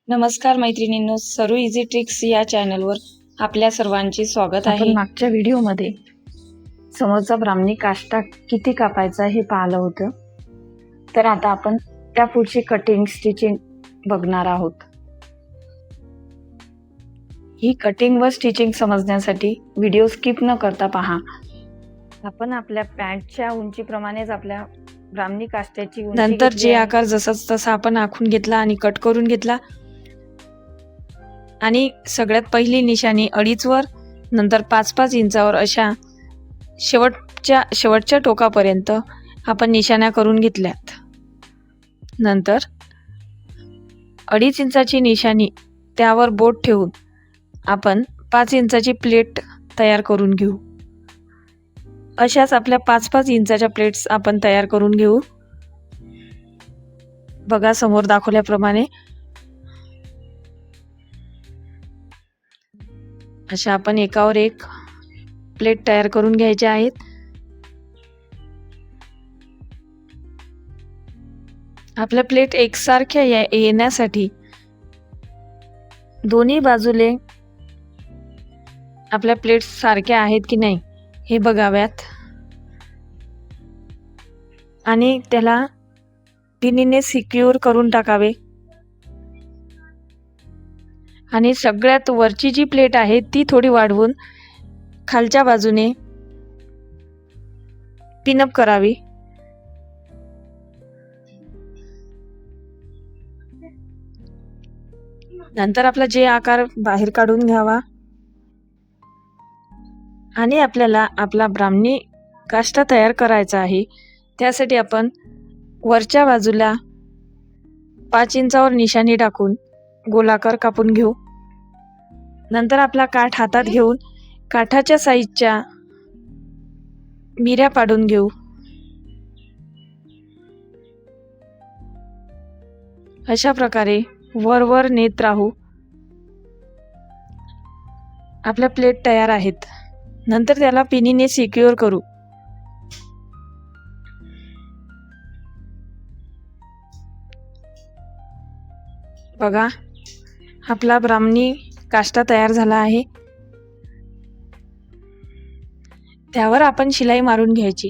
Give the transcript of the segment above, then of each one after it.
नमस्कार मैत्रिणींनो, सरू इझी ट्रिक्स या चॅनलवर आपल्या सर्वांचे स्वागत आहे. आपण मागच्या व्हिडिओमध्ये समोरचा ब्राह्मणी काष्टा किती कापायचा हे पाहिलं होतं. तर आता आपण त्या पुढची कटिंग स्टिचिंग बघणार आहोत. ही कटिंग व स्टिचिंग समजण्यासाठी व्हिडिओ स्किप न करता पहा. आपण आपल्या पॅन्टच्या उंचीप्रमाणेच आपल्या ब्राह्मणी काष्ट्याची उंची नंतर जे आकार जसाच तसा आपण आखून घेतला आणि कट करून घेतला. आणि सगळ्यात पहिली निशाणी 2.5 वर, नंतर 5-5 इंचावर अशा शेवटच्या टोकापर्यंत आपण निशाण्या करून घेतल्यात. नंतर 2.5 इंचाची निशाणी त्यावर बोट ठेवून आपण 5 इंचाची प्लेट तयार करून घेऊ. अशाच आपल्या 5-5 इंचाच्या प्लेट्स आपण तयार करून घेऊ. बघा समोर दाखवल्याप्रमाणे अशा आपण एकावर एक प्लेट तयार करून घ्यायच्या आहेत. आपल्या प्लेट एकसारख्या येण्यासाठी दोन्ही बाजूले आपल्या प्लेट सारख्या आहेत की नाही हे बघाव्यात आणि त्याला पिनीने सिक्युअर करून टाकावे. आणि सगळ्यात वरची जी प्लेट आहे ती थोडी वाढवून खालच्या बाजूने पिनअप करावी. नंतर आपला जे आकार बाहेर काढून घ्यावा आणि आपल्याला आपला ब्राह्मणी काष्टा तयार करायचा आहे. त्यासाठी आपण वरच्या बाजूला 5 इंचावर निशाणी टाकून गोलाकार कापून घेऊ. नंतर आपला काठ हातात घेऊन काठाच्या साईजच्या मिऱ्या पाडून घेऊ. अशा प्रकारे वर नेत राहू. आपल्या प्लेट तयार आहेत. नंतर त्याला पिनीने सिक्युअर करू. बघा आपला ब्राह्मणी काष्टा तयार झाला आहे. त्यावर आपण शिलाई मारून घ्यायची.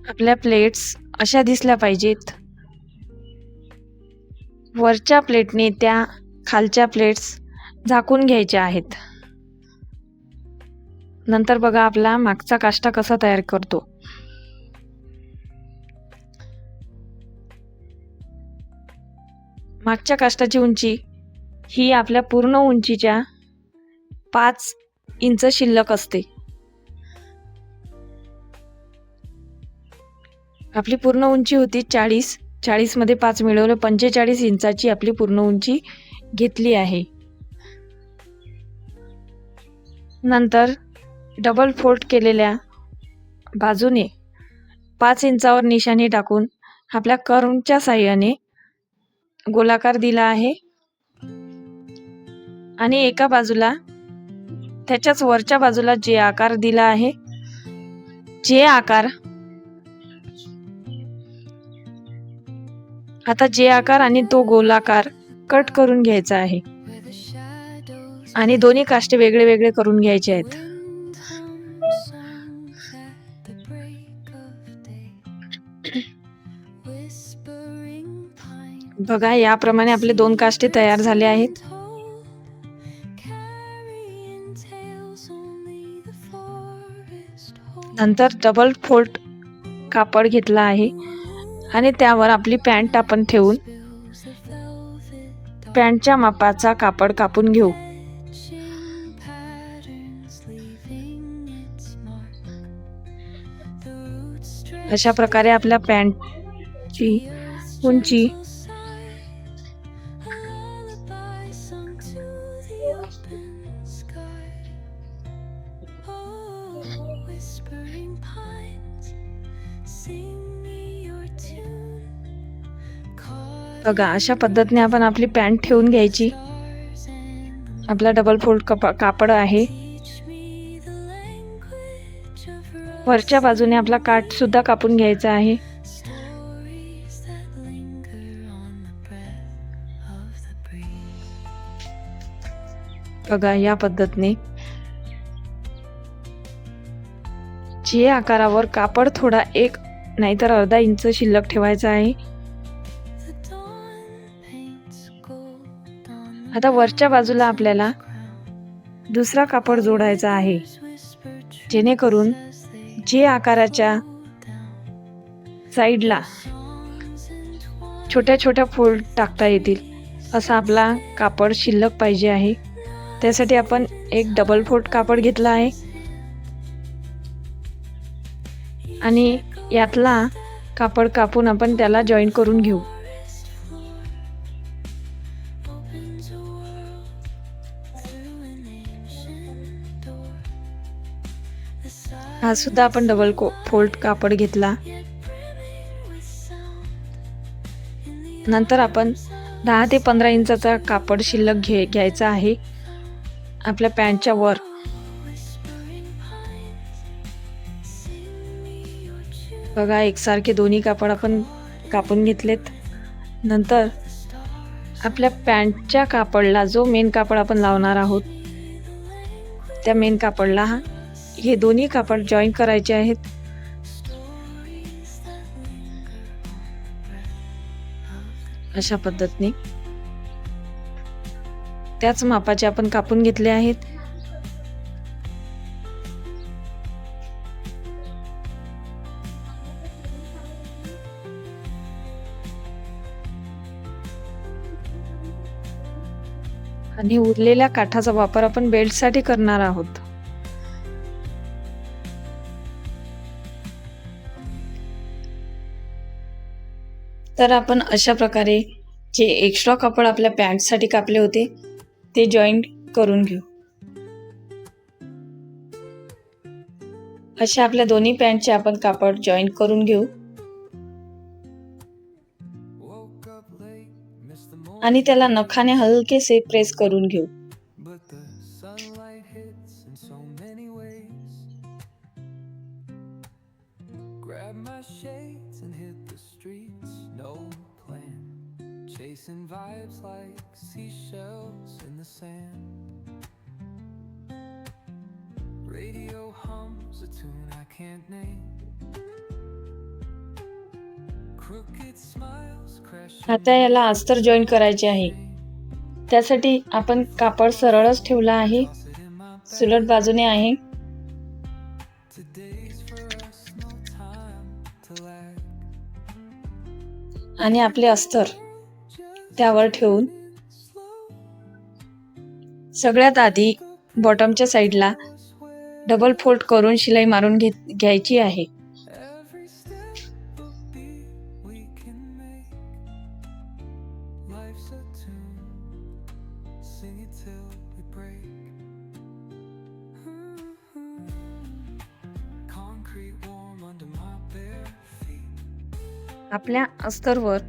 आपल्या प्लेट्स अशा दिसल्या पाहिजेत. वरच्या प्लेटने त्या खालच्या प्लेट्स झाकून घ्यायच्या आहेत. नंतर बघा आपला मागचा काष्टा कसा तयार करतो. मागच्या काष्टाची उंची ही आपल्या पूर्ण उंचीच्या 5 इंच शिल्लक असते. आपली पूर्ण उंची होती 40 मध्ये 5 मिळवलं 45 इंचाची आपली पूर्ण उंची घेतली आहे. नंतर डबल फोल्ड केलेल्या बाजूने 5 इंचावर निशाणी टाकून आपल्या कर्वच्या साहाय्याने गोलाकार दिला आहे. आणि एका बाजूला त्याच्याच वरच्या बाजूला जे आकार दिला आहे, जे आकार आणि तो गोलाकार कट करून घ्यायचा आहे. आणि दोन्ही काष्टे वेगळे वेगळे करून घ्यायचे आहेत. बघा याप्रमाणे आपले 2 काष्टे तयार झाले आहेत. नंतर डबल फोल्ड कापड घेतला आहे आणि त्यावर आपली पॅन्ट आपण ठेवून पॅन्टच्या मापाचा कापड कापून घेऊ. अशा प्रकारे आपल्या पॅन्टची उंची बघा अशा पद्धतीने आपण आपली पॅन्ट ठेवून घ्यायची. आपला डबल फोल्ड कापड आहे वरच्या बाजूने आपला काठ सुद्धा कापून घ्यायचा आहे. बघा, या पद्धतीने जे आकारावर कापड थोडा 1 नाहीतर अर्धा इंच शिल्लक ठेवायचा आहे. आता वरच्या बाजूला आपल्याला दुसरा कापड जोडायचा आहे, जेणेकरून जे आकाराच्या साईडला छोट्या छोट्या फोल्ड टाकता येतील असा आपला कापड शिल्लक पाहिजे आहे. त्यासाठी आपण एक डबल फोल्ड कापड घेतला आहे आणि यातला कापड कापून आपण त्याला जॉईन करून घेऊ. हा सुद्धा आपण डबल फोल्ड कापड घेतला. नंतर आपण 10 ते 15 इंचाचा कापड शिल्लक घ्यायचा आहे आपल्या पॅन्टच्या वर. बघा, एकसारखे दोन्ही कापड आपण कापून घेतलेत. नंतर आपल्या पॅन्टच्या कापडला जो मेन कापड आपण लावणार आहोत त्या मेन कापडला हे दोन्ही कापड जॉईन करायचे आहेत. अशा पद्धतीने त्याच मापाचे आपण कापून घेतले आहेत. आणि उरलेल्या काठाचा वापर आपण बेल्टसाठी करणार आहोत. तर आपण अशा प्रकारे जे एक्स्ट्रा कापड आपल्या पॅन्टसाठी कापले होते ते जॉईन करून घेऊ. अशा आपल्या दोन्ही पॅन्टचे आपण कापड जॉईन करून घेऊ आणि त्याला नखाने हलकेसे प्रेस करून घेऊ. Chasing vibes like seashells in the sand. Radio hums a tune I can't name. Crooked smiles crash. आता याला अस्तर जॉईन करायचे आहे. त्यासाठी आपण कापड सरळच ठेवला आहे, सुलट बाजूने आहे. आणि आपले अस्तर त्यावर ठेवून सगळ्यात आधी बॉटमच्या साईडला डबल फोल्ड करून शिलाई मारून घ्यायची आहे. आपल्या अस्तरवर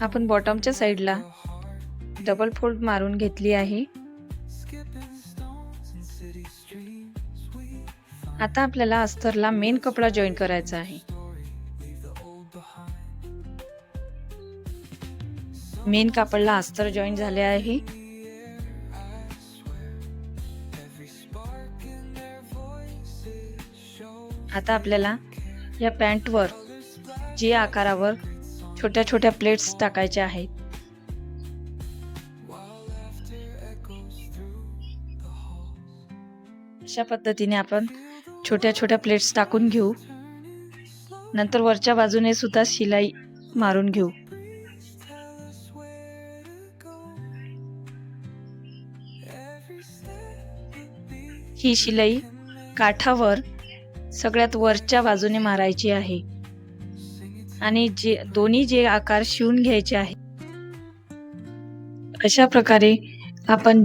आपण बॉटमच्या साईडला डबल फोल्ड मारून घेतली आहे. आता आपल्याला अस्तरला मेन कपडा जॉईन करायचा आहे. मेन कापडला अस्तर जॉईन झाले आहे. आता आपल्याला या पॅन्टवर जे आकारावर छोट्या छोट्या प्लेट्स टाकायच्या आहेत. अशा पद्धतीने आपण छोट्या छोट्या प्लेट्स टाकून घेऊ. नंतर वरच्या बाजूने सुद्धा शिलाई मारून घेऊ. ही शिलाई काठावर सगळ्यात वरच्या बाजूने मारायची आहे आणि दोन्ही आकार शिवून घ्यायचे आहेत. अशा प्रकारे आपण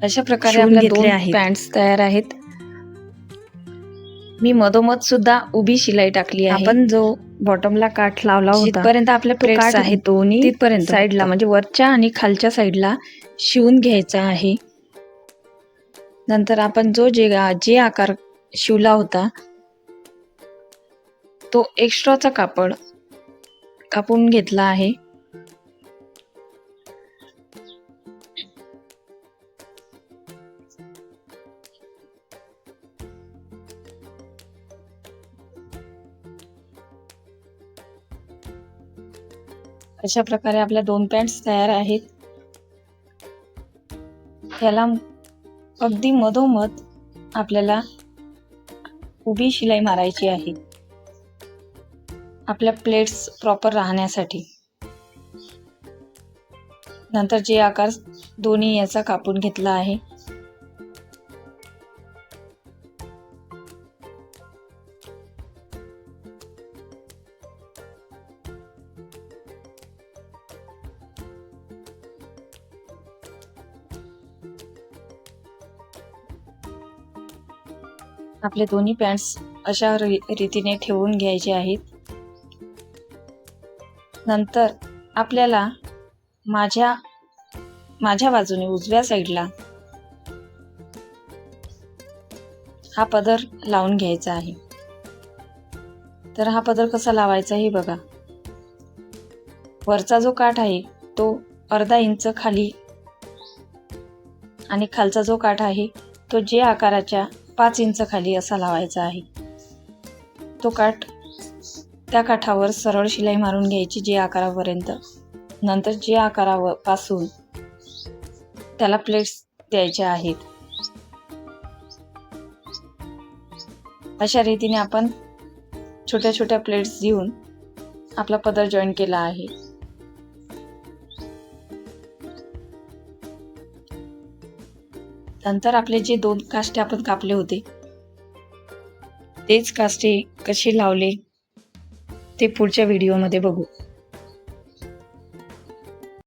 अशा प्रकारे आपल्या दोन पॅन्ट्स तयार आहेत. मी मधोमध सुद्धा उभी शिलाई टाकली आहे. आपण जो बॉटमला काठ लावला होता तिथपर्यंत आपले प्लेट्स आहेत दोन्ही तिथपर्यंत साईडला म्हणजे वरच्या आणि खालच्या साईडला शिवून घ्यायचा आहे. नंतर आपण जे आकार शिवला होता तो एक्स्ट्राचा कापड कापून घेतला आहे. अशा प्रकारे आपल्या 2 पॅन्ट्स तयार आहेत. याला अगदी मधोमध आपल्याला उभी शिलाई मारायची आहे, आपल्या प्लेट्स प्रॉपर राहण्यासाठी. नंतर जे आकार दोन्ही याचा कापून घेतला आहे. आपले दोन्ही पॅन्ट्स अशा रीतीने ठेवून घ्यायचे आहेत. नंतर आपल्याला माझ्या बाजूने उजव्या साईडला हा पदर लावून घ्यायचा आहे. तर हा पदर कसा लावायचा हे बघा. वरचा जो काठ आहे तो अर्धा इंच खाली आणि खालचा जो काठ आहे तो जे आकाराच्या 5 इंच खाली असा लावायचा आहे. तो काठ त्या काठावर सरळ शिलाई मारून घ्यायची जे आकारापर्यंत. नंतर जे आकारापासून त्याला प्लेट्स द्यायच्या आहेत. अशा रीतीने आपण छोट्या छोट्या प्लेट्स देऊन आपला पदर जॉईन केला आहे. नंतर आपले जे 2 काष्टे आपण कापले होते तेच काष्टे कसे लावले ते पुढच्या व्हिडिओमध्ये बघू.